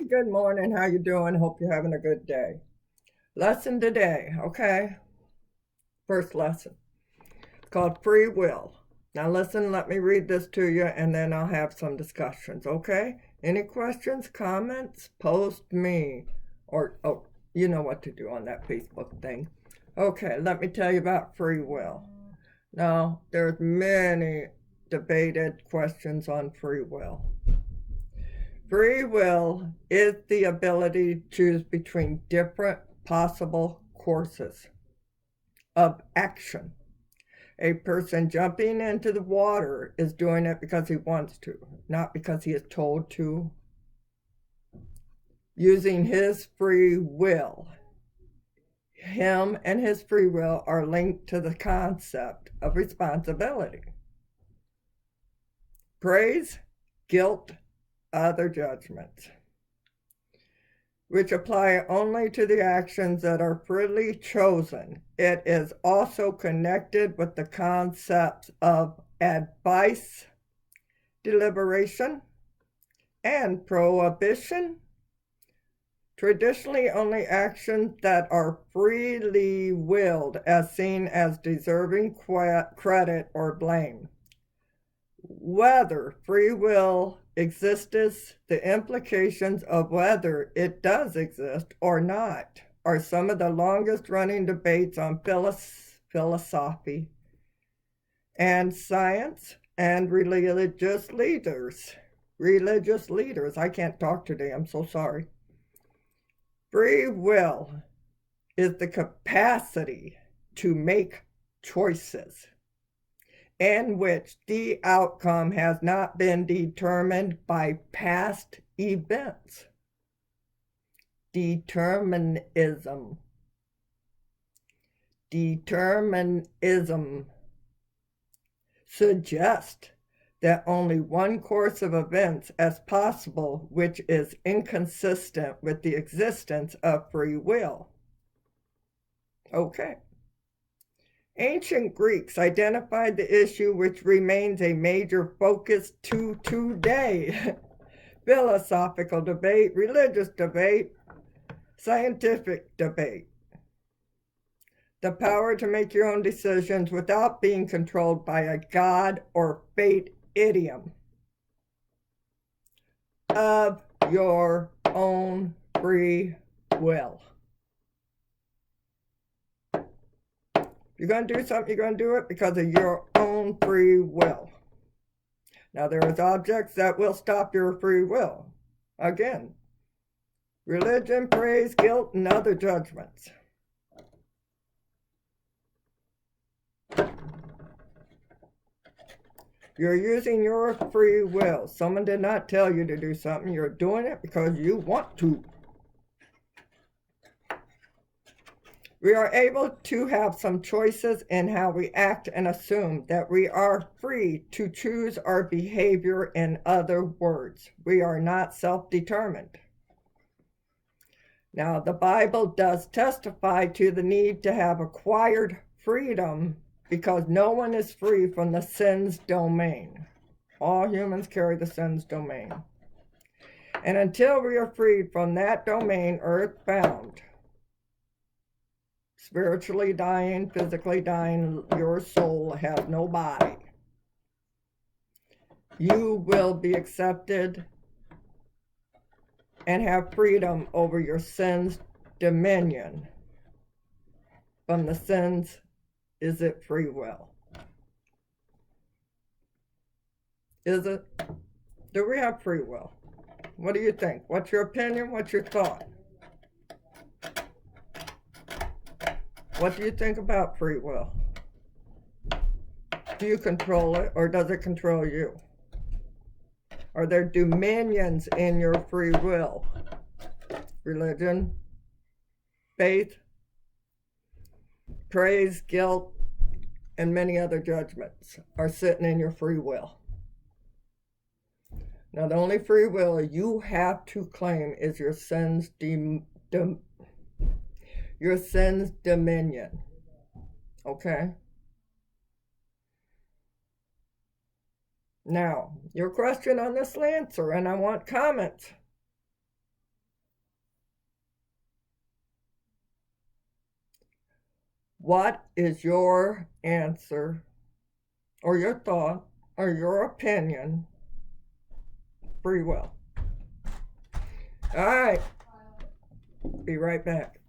Good morning. How you doing? Hope you're having a good day. Lesson today, okay? First lesson. It's called free will. Now listen, let me read this to you and then I'll have some discussions, okay? Any questions, comments, post me or you know what to do on that Facebook thing. Okay, let me tell you about free will. Now, there's many debated questions on free will. Free will is the ability to choose between different possible courses of action. A person jumping into the water is doing it because he wants to, not because he is told to. Using his free will. Him and his free will are linked to the concept of responsibility. Praise, guilt, other judgments, which apply only to the actions that are freely chosen. It is also connected with the concepts of advice, deliberation, and prohibition. Traditionally, only actions that are freely willed as seen as deserving credit or blame. Whether free will exists, the implications of whether it does exist or not are some of the longest running debates on philosophy and science and religious leaders. I can't talk today, I'm so sorry. Free will is the capacity to make choices in which the outcome has not been determined by past events. Determinism suggests that only one course of events as possible, which is inconsistent with the existence of free will. Okay. Ancient Greeks identified the issue, which remains a major focus to today. Philosophical debate, religious debate, scientific debate. The power to make your own decisions without being controlled by a God or fate idiom. Of your own free will. You're going to do something, you're going to do it because of your own free will. Now, there is objects that will stop your free will. Again, religion, praise, guilt, and other judgments. You're using your free will. Someone did not tell you to do something. You're doing it because you want to. We are able to have some choices in how we act and assume that we are free to choose our behavior. In other words, we are not self-determined. Now, the Bible does testify to the need to have acquired freedom because no one is free from the sin's domain. All humans carry the sin's domain. And until we are freed from that domain, earthbound, spiritually dying, physically dying, your soul has no body. You will be accepted and have freedom over your sin's dominion. From the sins, is it free will? Is it? Do we have free will? What do you think? What's your opinion? What's your thought? What do you think about free will? Do you control it or does it control you? Are there dominions in your free will? Religion, faith, praise, guilt, and many other judgments are sitting in your free will. Now, the only free will you have to claim is your sin's dominion. Okay? Now, your question on this Lancer, and I want comments. What is your answer or your thought or your opinion? Free will. All right. Be right back.